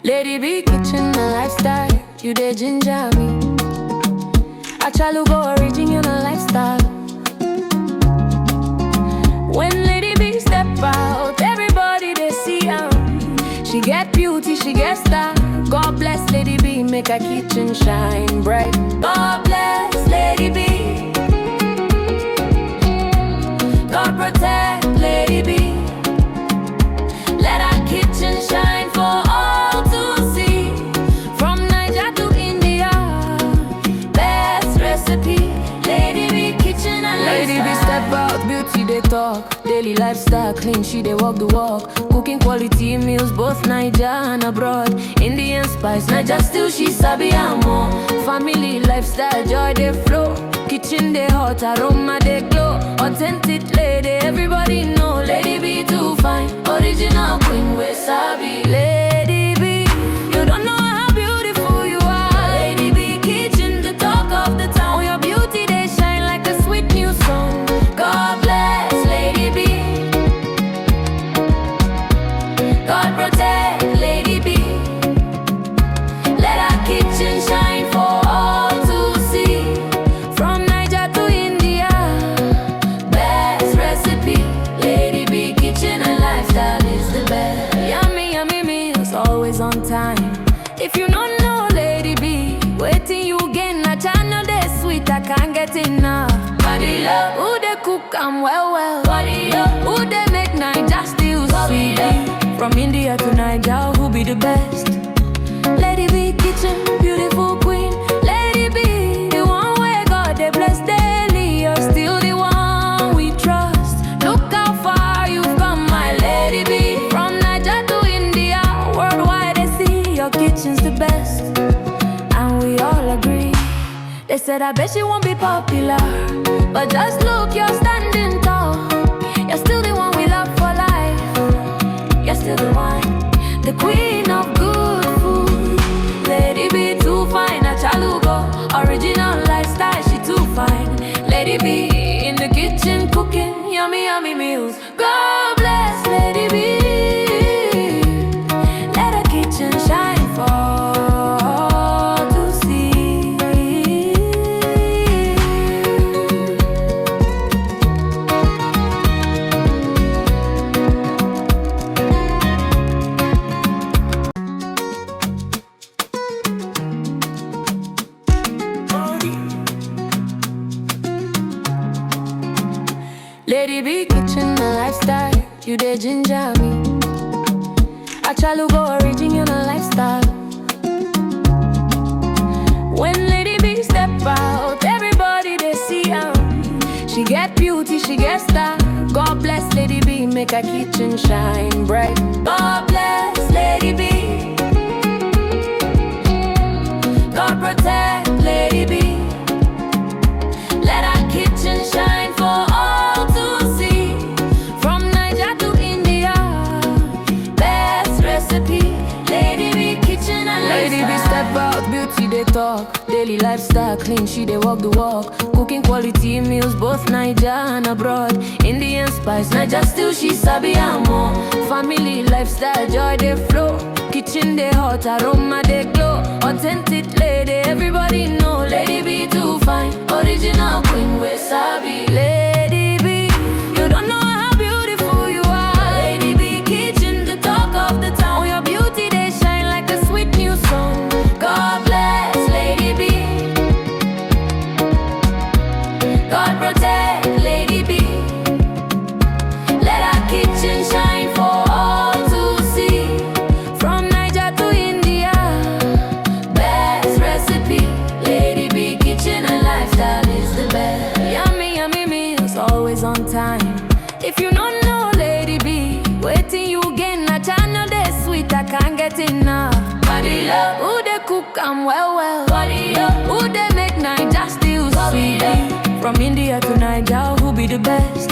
Lady B kitchen a lifestyle, you dey ginger me. I try to go original lifestyle. When Lady B step out, everybody they see her. She get beauty, she get style. God bless Lady B, make her kitchen shine bright. God bless Lady B. God protect Lady B. Let her kitchen shine for all to see. From Niger to India, best recipe. Lady B kitchen and Lady B step out, beauty they talk. Daily lifestyle clean, she they walk the walk. Cooking quality meals, both Niger and abroad. Indian spice, Niger still she sabi and more. Family lifestyle, joy they flow. Kitchen they hot, aroma they glow. Authentic lady, everybody know. Lady B too fine, original queen we sabi. Lady B, you don't know how beautiful you are. Lady B kitchen, the talk of the town. Your beauty they shine like a sweet new song. God bless Lady B. God protect Lady B. Let our kitchen shine for all to see. From Niger to India, best recipe. Lady B kitchen and lifestyle is the best. Yummy, yummy meals, always on time. If you don't know Lady B, waiting you gain a channel they sweet, I can't get enough. Body love, who they cook and well. Body love, who they make Niger still sweet. From India to Niger, who be the best? Lady B kitchen, beautiful queen. Lady B, the one where God they bless daily. You're still the one we trust. Look how far you've come, my Lady B. From Niger to India, worldwide they see your kitchen's the best. And we all agree. They said I bet she won't be popular, but just look, you're standing tall. You're still the one we love for life. You're still the one, the queen of good food. Lady B too fine, a chalugo. Original lifestyle, she too fine. Lady B in the kitchen cooking yummy, yummy meals. God bless Lady B. Let her kitchen shine for all to see. Lady B kitchen a lifestyle, you dey ginger me. I try to go original lifestyle. When Lady B step out, everybody they see her. She get beauty, she get style. God bless Lady B, make her kitchen shine bright. God bless Lady B. God protect Lady B. Let her kitchen shine for all to see. From Niger to India, best recipe. Lady B kitchen and Lady B step out, beauty they talk. Daily lifestyle clean, she they walk the walk. Cooking quality meals, both Niger and abroad. Indian spice, Niger still she sabi and more. Family lifestyle, joy they flow. Kitchen they hot, aroma they glow. Authentic lady, everybody know. Lady B too fine, original queen we sabi. Lady B, you don't know how beautiful you are. Lady B kitchen, the talk of the town. Your beauty they shine like a sweet new song. God bless Lady B. God protect Lady B. Let her kitchen shine for all to see. From Niger to India, best recipe. Lady B kitchen and lifestyle is the best. Yummy, yummy meals, always on time. If you don't know Lady B, waiting you gain a channel they sweet, I can't get enough. Body love, who they cook and well. Body love, who they make Niger still sweet. From India to Niger, who be the best?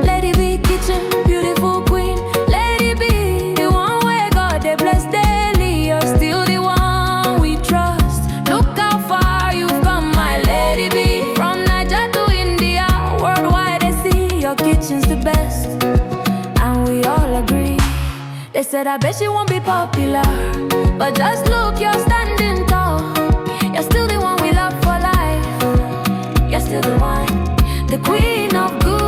Lady B kitchen, beautiful queen. Lady B, the one where God they bless daily. You're still the one we trust. Look how far you've come, my Lady B. From Niger to India, worldwide they see your kitchen's the best. And we all agree. They said I bet she won't be popular, But just look, you're standing tall. You're still the one we love for life. You're still the one, the queen of good.